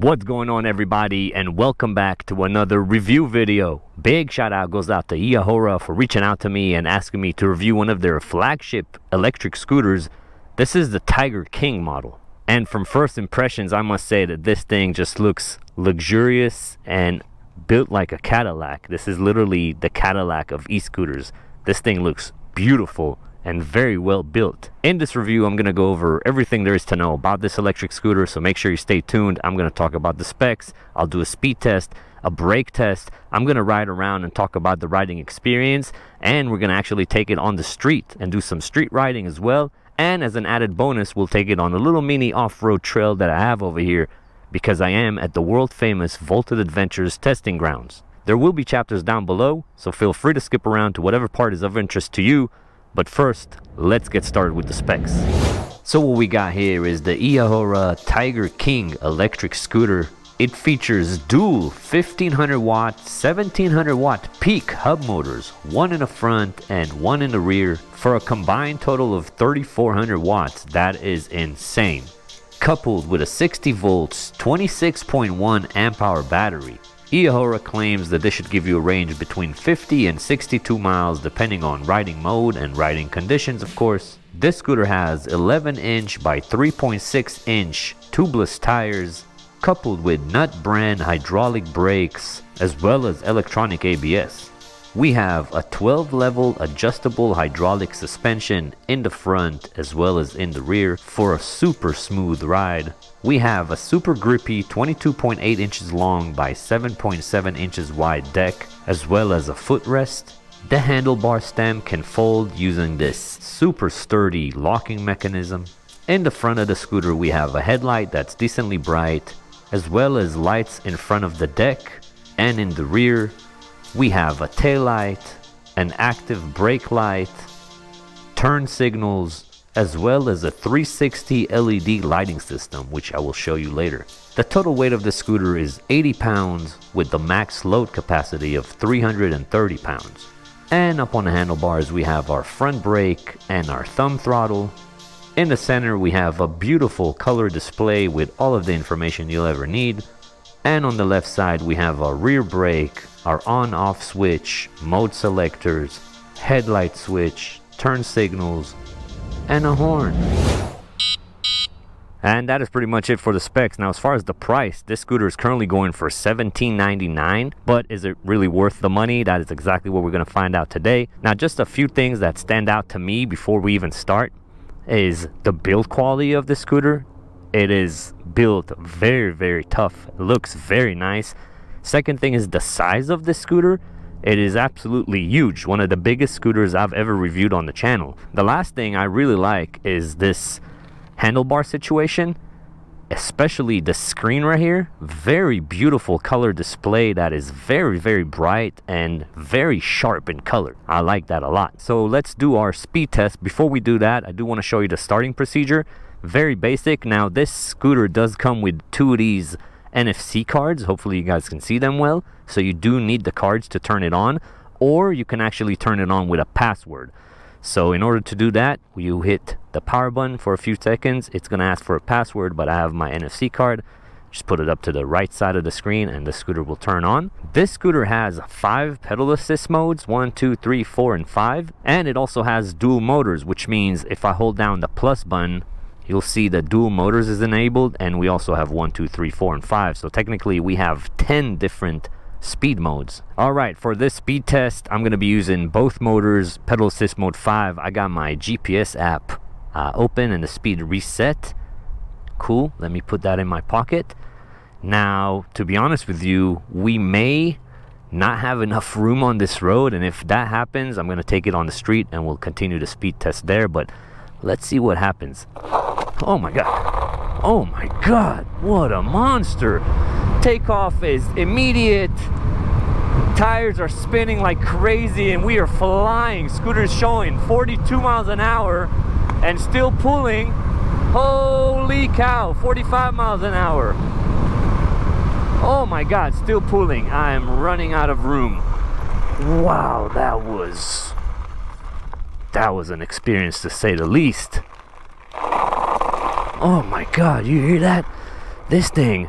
What's going on, everybody, and welcome back to another review video. Big shout out goes out to Eahora for reaching out to me and asking me to review one of their flagship electric scooters. This is the Tiger King model, and from first impressions I must say that this thing just looks luxurious and built like a Cadillac. This is literally the Cadillac of e-scooters. This thing looks beautiful and very well built. In this review, I'm going to go over everything there is to know about this electric scooter, so make sure you stay tuned. I'm going to talk about the specs, I'll do a speed test, a brake test, I'm going to ride around and talk about the riding experience, and we're going to actually take it on the street and do some street riding as well. And as an added bonus, we'll take it on a little mini off-road trail that I have over here, because I am at the world-famous VoltedAdventures testing grounds. There will be chapters down below, so feel free to skip around to whatever part is of interest to you. But first, let's get started with the specs. So what we got here is the Eahora Tiger King electric scooter. It features dual 1500 watt, 1700 watt peak hub motors, one in the front and one in the rear, for a combined total of 3400 watts. That is insane. Coupled with a 60 volts, 26.1 amp hour battery. Eahora claims that this should give you a range between 50 and 62 miles depending on riding mode and riding conditions, of course. This scooter has 11-inch by 3.6-inch tubeless tires, coupled with nut brand hydraulic brakes as well as electronic ABS. We have a 12-level adjustable hydraulic suspension in the front as well as in the rear for a super smooth ride. We have a super grippy 22.8 inches long by 7.7 inches wide deck, as well as a footrest. The handlebar stem can fold using this super sturdy locking mechanism. In the front of the scooter we have a headlight that's decently bright, as well as lights in front of the deck, and in the rear we have a tail light, an active brake light, turn signals, as well as a 360 LED lighting system, which I will show you later. The total weight of the scooter is 80 pounds with the max load capacity of 330 pounds. And up on the handlebars we have our front brake and our thumb throttle. In the center we have a beautiful color display with all of the information you'll ever need. And on the left side we have our rear brake, our on-off switch, mode selectors, headlight switch, turn signals, and a horn. And that is pretty much it for the specs. Now, as far as the price, this scooter is currently going for $17.99, but is it really worth the money? That is exactly what we're going to find out today. Now, just a few things that stand out to me before we even start is the build quality of the scooter. It is built very tough. It looks very nice. Second thing is the size of the scooter. It is absolutely huge, one of the biggest scooters I've ever reviewed on the channel. The last thing I really like is this handlebar situation, especially the screen right here. Very beautiful color display that is very bright and very sharp in color. I like that a lot. So let's do our speed test. Before we do that, I do want to show you the starting procedure. Very basic. Now, this scooter does come with two of these NFC cards. Hopefully you guys can see them well. So you do need the cards to turn it on, or you can actually turn it on with a password. So in order to do that, you hit the power button for a few seconds. It's going to ask for a password, but I have my NFC card. Just put it up to the right side of the screen and the scooter will turn on. This scooter has 5 pedal assist modes, 1, 2, 3, 4, and 5. And it also has dual motors, which means if I hold down the plus button, you'll see that dual motors is enabled, and we also have 1, 2, 3, 4, and 5. So technically we have 10 different speed modes. Alright, for this speed test I'm going to be using both motors. Pedal assist mode 5, I got my GPS app open and the speed reset. Cool, let me put that in my pocket. Now, to be honest with you, we may not have enough room on this road, and if that happens I'm going to take it on the street and we'll continue the speed test there, but let's see what happens. Oh my god, what a monster. Takeoff is immediate. Tires are spinning like crazy and we are flying. Scooter's showing 42 miles an hour and still pulling. Holy cow, 45 miles an hour. Oh my god, still pulling. I am running out of room. Wow, that was an experience to say the least. Oh my god, you hear that? This thing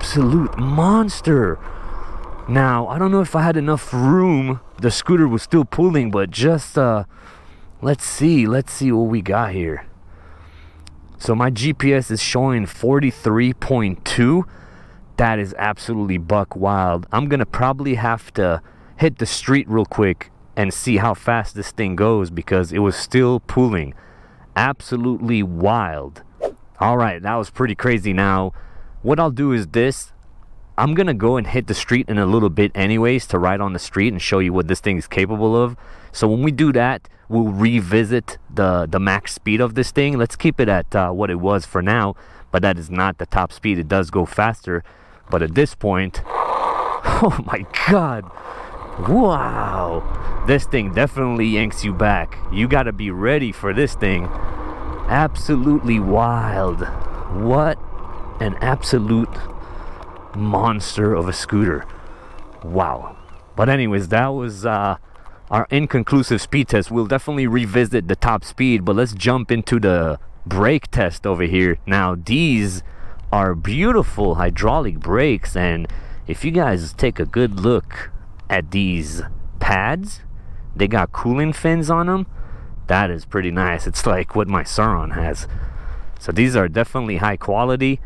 absolute monster. Now, I don't know if I had enough room. The scooter was still pulling, but just, let's see what we got here. So my GPS is showing 43.2. That is absolutely buck wild. I'm gonna probably have to hit the street real quick and see how fast this thing goes, because it was still pulling. Absolutely wild. All right, that was pretty crazy. Now, what I'll do is this. I'm gonna go and hit the street in a little bit anyways to ride on the street and show you what this thing is capable of. So when we do that, we'll revisit the max speed of this thing. Let's keep it at what it was for now, but that is not the top speed. It does go faster, but at this point, oh my god, wow, this thing definitely yanks you back. You gotta be ready for this thing. Absolutely wild. What an absolute monster of a scooter. Wow. But anyways, that was our inconclusive speed test. We'll definitely revisit the top speed, but let's jump into the brake test over here. Now, these are beautiful hydraulic brakes, and if you guys take a good look at these pads, they got cooling fins on them. That is pretty nice. It's like what my Sauron has. So these are definitely high quality.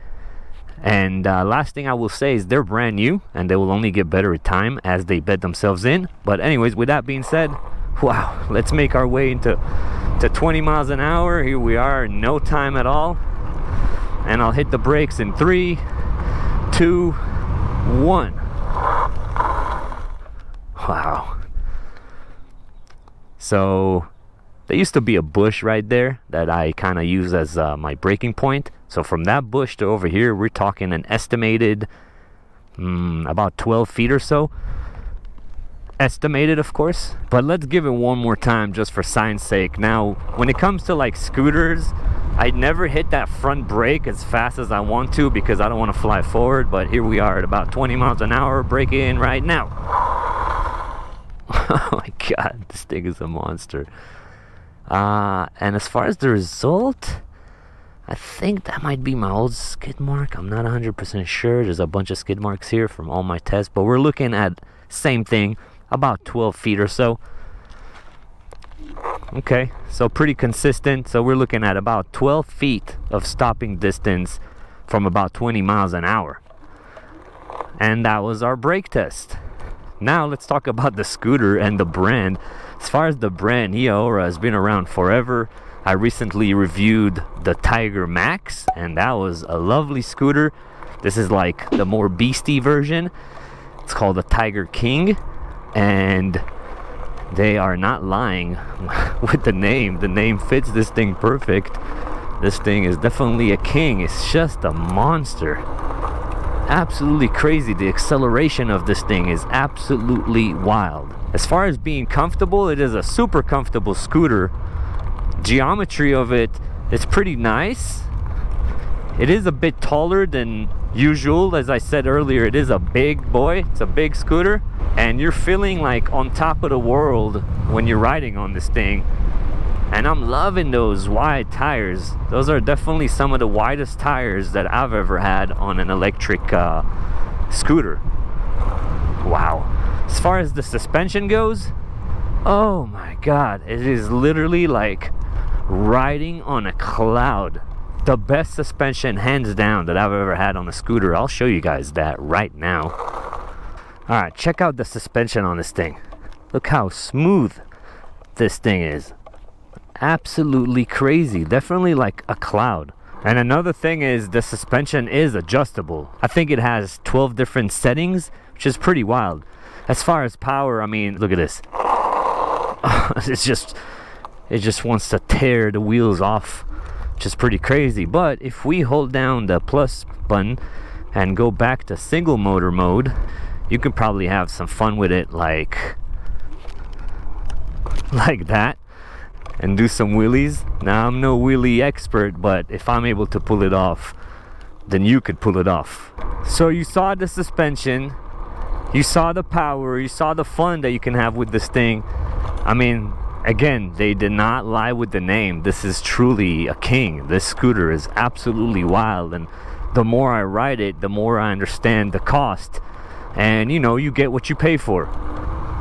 And last thing I will say is they're brand new, and they will only get better with time as they bed themselves in. But anyways, with that being said, wow, let's make our way into 20 miles an hour. Here we are, no time at all. And I'll hit the brakes in 3, 2, 1. Wow. So there used to be a bush right there that I kind of use as my braking point. So from that bush to over here, we're talking an estimated about 12 feet or so. Estimated, of course. But let's give it one more time just for science sake. Now, when it comes to like scooters, I never hit that front brake as fast as I want to because I don't want to fly forward. But here we are at about 20 miles an hour, braking in right now. Oh my god, this thing is a monster. And as far as the result, I think that might be my old skid mark. I'm not 100% sure. There's a bunch of skid marks here from all my tests, but we're looking at same thing, about 12 feet or so. Okay, so pretty consistent. So we're looking at about 12 feet of stopping distance from about 20 miles an hour. And that was our brake test. Now let's talk about the scooter and the brand. As far as the brand, Eahora has been around forever. I recently reviewed the Tiger Max, and that was a lovely scooter. This is like the more beastie version. It's called the Tiger King, and they are not lying with the name. The name fits this thing perfect. This thing is definitely a king. It's just a monster. Absolutely crazy. The acceleration of this thing is absolutely wild. As far as being comfortable, it is a super comfortable scooter. Geometry of it is pretty nice. It is a bit taller than usual. As I said earlier, it is a big boy. It's a big scooter, and you're feeling like on top of the world when you're riding on this thing. And I'm loving those wide tires. Those are definitely some of the widest tires that I've ever had on an electric scooter. Wow. As far as the suspension goes, oh my god, it is literally like riding on a cloud. The best suspension hands down that I've ever had on a scooter. I'll show you guys that right now. Alright, check out the suspension on this thing. Look how smooth this thing is. Absolutely crazy. Definitely like a cloud. And another thing is the suspension is adjustable. I think it has 12 different settings, which is pretty wild. As far as power, I mean, look at this. It just wants to tear the wheels off, which is pretty crazy. But if we hold down the plus button and go back to single motor mode, you can probably have some fun with it like that and do some wheelies. Now, I'm no wheelie expert, but if I'm able to pull it off, then you could pull it off. So you saw the suspension, you saw the power, you saw the fun that you can have with this thing. I mean, again, they did not lie with the name. This is truly a king. This scooter is absolutely wild, and the more I ride it, the more I understand the cost. And you know, you get what you pay for.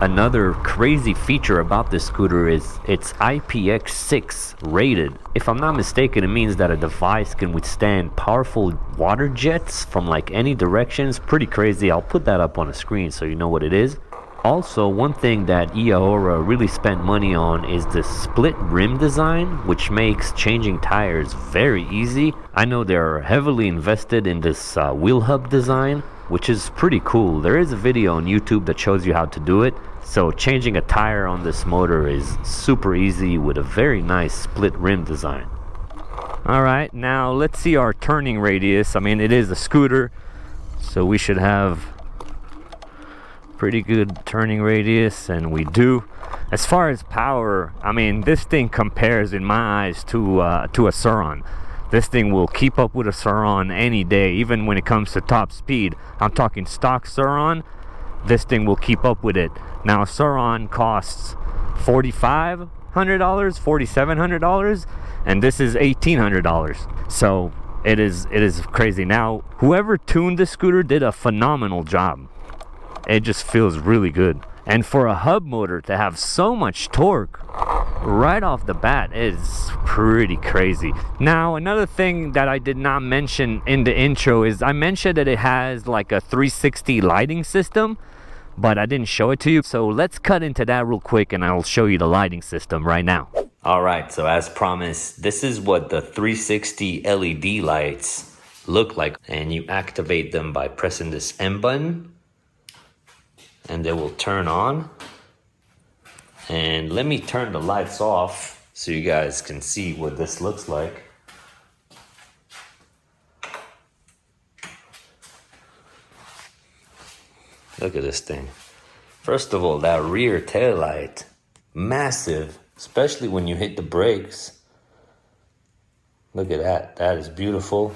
Another crazy feature about this scooter is it's IPX6 rated. If I'm not mistaken, it means that a device can withstand powerful water jets from like any directions. Pretty crazy. I'll put that up on a screen so you know what it is. Also, one thing that Eahora really spent money on is the split rim design, which makes changing tires very easy. I know they're heavily invested in this wheel hub design, which is pretty cool. There is a video on YouTube that shows you how to do it. So changing a tire on this motor is super easy with a very nice split rim design. Alright, now let's see our turning radius. I mean, it is a scooter, so we should have pretty good turning radius, and we do. As far as power, I mean, this thing compares in my eyes to a Sur-Ron. This thing will keep up with a Sur-Ron any day, even when it comes to top speed. I'm talking stock Sur-Ron. This thing will keep up with it. Now, Sur-Ron costs $4,500, $4,700, and this is $1,800. So it is crazy. Now, whoever tuned this scooter did a phenomenal job. It just feels really good. And for a hub motor to have so much torque right off the bat is pretty crazy. Now, another thing that I did not mention in the intro is I mentioned that it has like a 360 lighting system, but I didn't show it to you. So let's cut into that real quick and I'll show you the lighting system right now. All right, so as promised, this is what the 360 LED lights look like. And you activate them by pressing this M button, and they will turn on. And let me turn the lights off so you guys can see what this looks like. Look at this thing. First of all, that rear tail light, massive, especially when you hit the brakes. Look at that, that is beautiful.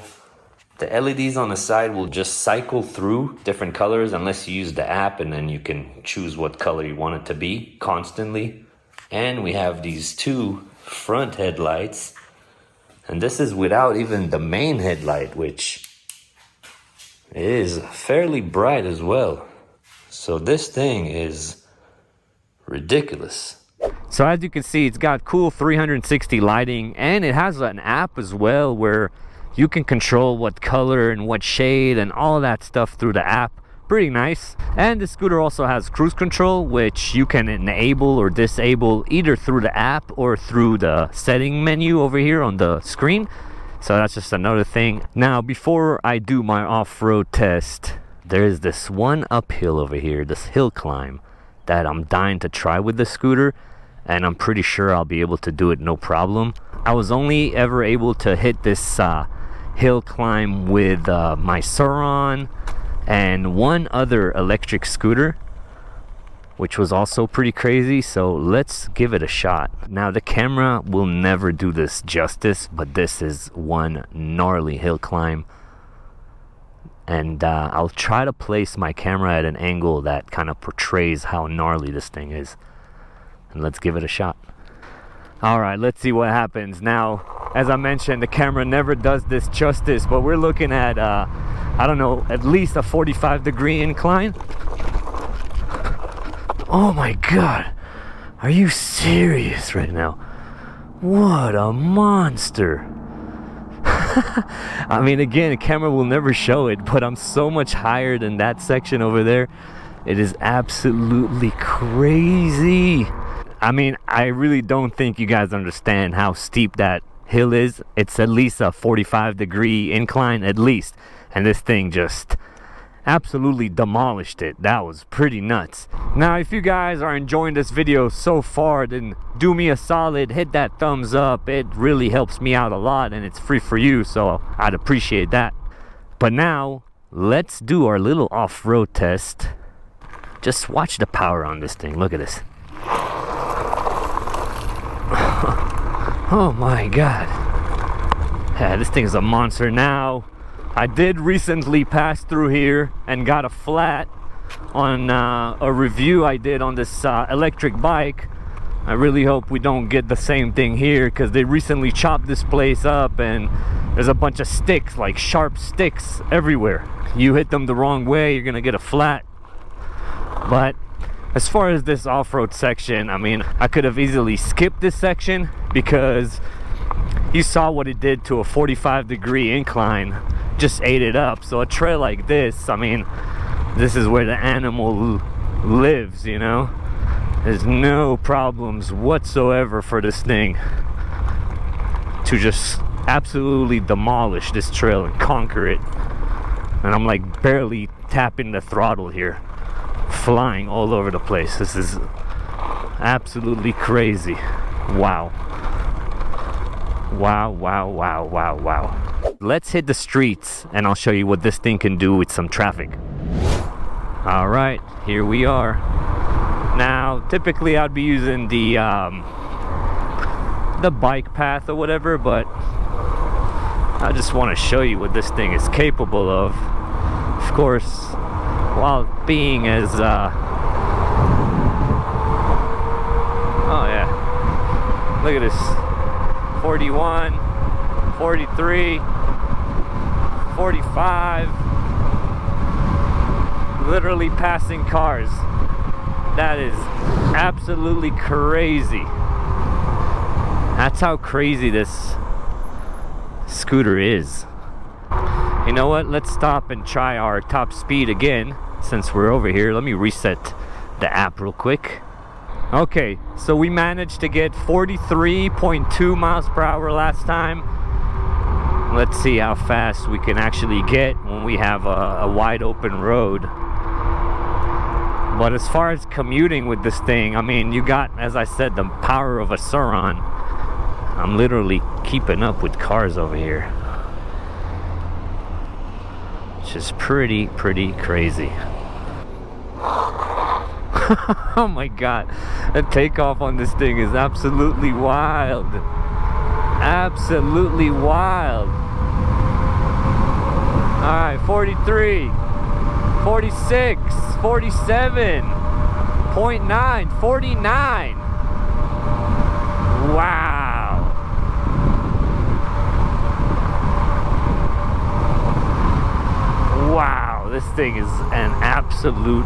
The LEDs on the side will just cycle through different colors unless you use the app, and then you can choose what color you want it to be constantly. And we have these two front headlights, and this is without even the main headlight, which is fairly bright as well. So this thing is ridiculous. So as you can see, it's got cool 360 lighting, and it has an app as well where you can control what color and what shade and all that stuff through the app. Pretty nice. And the scooter also has cruise control, which you can enable or disable either through the app or through the setting menu over here on the screen. So that's just another thing. Now, before I do my off-road test, there's this one uphill over here, this hill climb, that I'm dying to try with the scooter, and I'm pretty sure I'll be able to do it no problem. I was only ever able to hit this hill climb with my Sur-Ron and one other electric scooter, which was also pretty crazy. So let's give it a shot. Now, the camera will never do this justice, but this is one gnarly hill climb, and I'll try to place my camera at an angle that kind of portrays how gnarly this thing is, and let's give it a shot. All right, let's see what happens. Now, as I mentioned, the camera never does this justice, but we're looking at, I don't know, at least a 45-degree incline. Oh my God, are you serious right now? What a monster. I mean, again, the camera will never show it, but I'm so much higher than that section over there. It is absolutely crazy. I mean, I really don't think you guys understand how steep that hill is. It's at least a 45-degree incline, at least. And this thing just absolutely demolished it. That was pretty nuts. Now, if you guys are enjoying this video so far, then do me a solid, hit that thumbs up. It really helps me out a lot, and it's free for you, so I'd appreciate that. But now, let's do our little off-road test. Just watch the power on this thing. Look at this. Oh my God. Yeah, this thing is a monster. Now, I did recently pass through here and got a flat on a review I did on this electric bike, I really hope we don't get the same thing here, because they recently chopped this place up and there's a bunch of sticks, like sharp sticks everywhere. You hit them the wrong way, you're gonna get a flat. But as far as this off-road section, I mean, I could have easily skipped this section, because you saw what it did to a 45-degree incline. Just ate it up. So a trail like this, I mean, this is where the animal lives, you know. There's no problems whatsoever for this thing to just absolutely demolish this trail and conquer it. And I'm like barely tapping the throttle here, flying all over the place. This is absolutely crazy. Wow. Wow, wow, wow, wow, wow. Let's hit the streets and I'll show you what this thing can do with some traffic. All right, here we are. Now, typically I'd be using the bike path or whatever, but I just want to show you what this thing is capable of. Of course, while being as oh yeah, look at this. 41, 43, 45, literally passing cars. That is absolutely crazy. That's how crazy this scooter is. You know what? Let's stop and try our top speed again since we're over here. Let me reset the app real quick. Okay, so we managed to get 43.2 miles per hour last time. Let's see how fast we can actually get when we have a wide open road. But as far as commuting with this thing, I mean, you got, as I said, the power of a Sauron. I'm literally keeping up with cars over here, which is pretty crazy. Oh my god, the takeoff on this thing is absolutely wild. Absolutely wild. Alright, 43, 46, 47, 0.9, 49. Wow. Wow, this thing is an absolute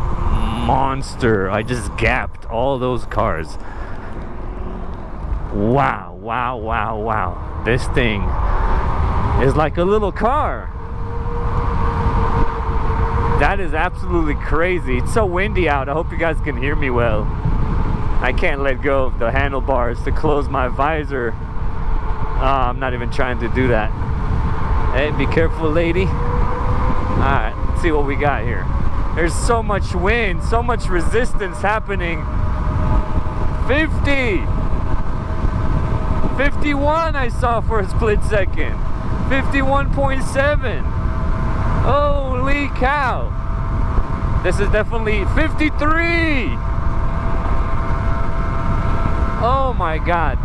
monster. I just gapped all those cars. Wow, wow, wow, wow. This thing is like a little car. That is absolutely crazy. It's so windy out. I hope you guys can hear me well. I can't let go of the handlebars to close my visor. I'm not even trying to do that. Hey, be careful, lady. Alright, let's see what we got here. There's so much wind, so much resistance happening. 50, 51 I saw for a split second. 51.7. Holy cow. This is definitely 53. Oh my god.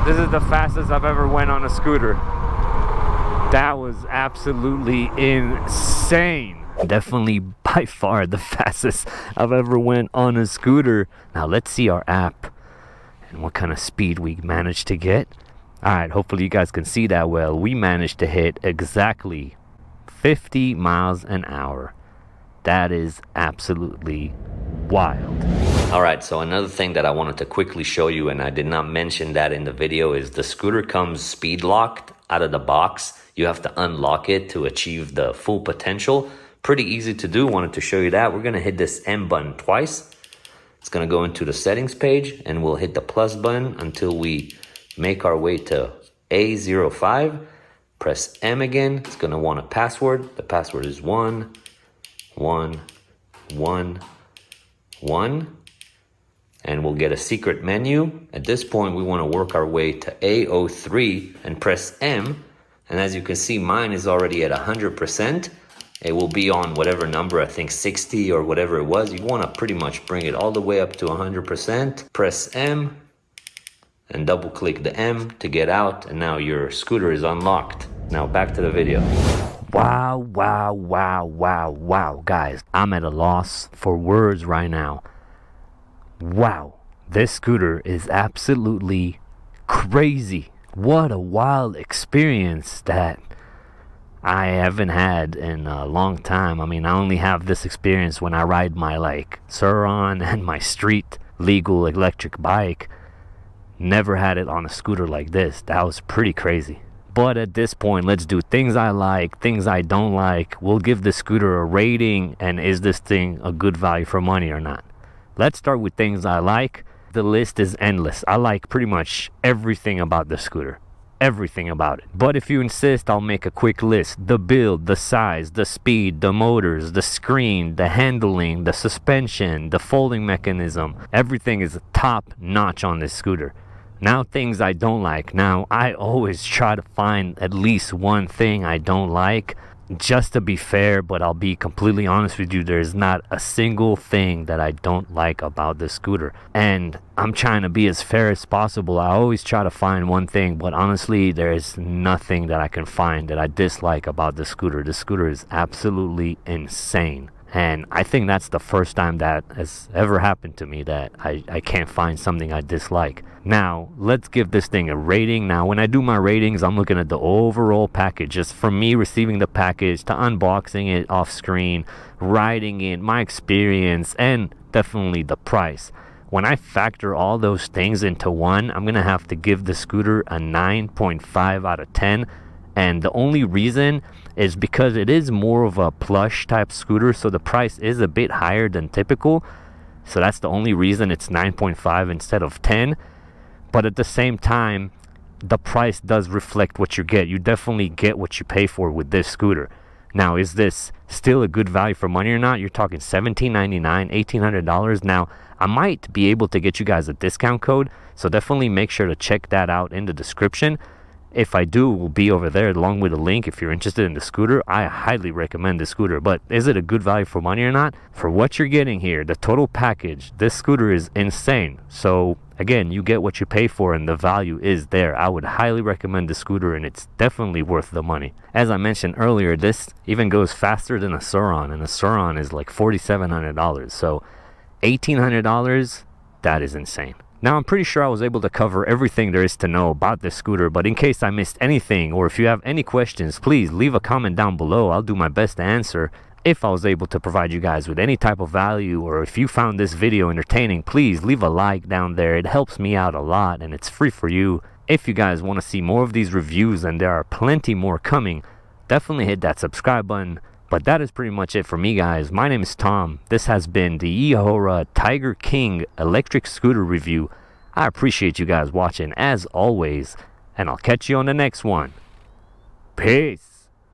This is the fastest I've ever went on a scooter. That was absolutely insane. Definitely by far the fastest I've ever went on a scooter. Now let's see our app and what kind of speed we managed to get. Alright, hopefully you guys can see that well. We managed to hit exactly 50 miles an hour. That is absolutely wild. Alright, so another thing that I wanted to quickly show you, and I did not mention that in the video, is the scooter comes speed locked out of the box. You have to unlock it to achieve the full potential. Pretty easy to do. Wanted to show you that. We're going to hit this M button twice. It's going to go into the settings page, and we'll hit the plus button until we make our way to A05. Press M again. It's going to want a password. The password is 1111. And we'll get a secret menu. At this point, we want to work our way to A03 and press M. And as you can see, mine is already at 100%. It will be on whatever number, I think 60 or whatever it was. You want to pretty much bring it all the way up to 100%. Press M and double click the M to get out. And now your scooter is unlocked. Now back to the video. Wow, wow, wow, wow, wow. Guys, I'm at a loss for words right now. Wow, This scooter is absolutely crazy. What a wild experience that I haven't had in a long time. I mean, I only have this experience when I ride my like Suron and my street legal electric bike. Never had it on a scooter like this. That was pretty crazy. But at this point, let's do things I like, things I don't like. We'll give the scooter a rating, and is this thing a good value for money or not? Let's start with things I like. The list is endless. I like pretty much everything about the scooter. Everything about it. But if you insist, I'll make a quick list. The build, the size, the speed, the motors, the screen, the handling, the suspension, the folding mechanism. Everything is top notch on this scooter. Now, things I don't like. Now, I always try to find at least one thing I don't like, just to be fair, but I'll be completely honest with you, there's not a single thing that I don't like about the scooter. And I'm trying to be as fair as possible. I always try to find one thing, but honestly, there is nothing that I can find that I dislike about the scooter. The scooter is absolutely insane. And I think that's the first time that has ever happened to me, that I can't find something I dislike. Now, let's give this thing a rating. Now, when I do my ratings, I'm looking at the overall package. Just from me receiving the package, to unboxing it off screen, riding it, my experience, and definitely the price. When I factor all those things into one, I'm going to have to give the scooter a 9.5 out of 10. And the only reason is because it is more of a plush type scooter, so the price is a bit higher than typical. So that's the only reason it's 9.5 instead of 10. But at the same time, the price does reflect what you get. You definitely get what you pay for with this scooter. Now, is this still a good value for money or not? You're talking $1,799, $1,800. Now, I might be able to get you guys a discount code, so definitely make sure to check that out in the description. If I do, it will be over there along with a link if you're interested in the scooter. I highly recommend the scooter. But is it a good value for money or not? For what you're getting here, the total package, this scooter is insane. So again, you get what you pay for, and the value is there. I would highly recommend the scooter, and it's definitely worth the money. As I mentioned earlier, this even goes faster than a Suron, and a Suron is like $4,700. So $1,800, that is insane. Now, I'm pretty sure I was able to cover everything there is to know about this scooter, but in case I missed anything, or if you have any questions, please leave a comment down below. I'll do my best to answer. If I was able to provide you guys with any type of value, or if you found this video entertaining, please leave a like down there. It helps me out a lot, and it's free for you. If you guys want to see more of these reviews, and there are plenty more coming, definitely hit that subscribe button. But that is pretty much it for me, guys. My name is Tom. This has been the Eahora Tiger King electric scooter review. I appreciate you guys watching as always, and I'll catch you on the next one. Peace.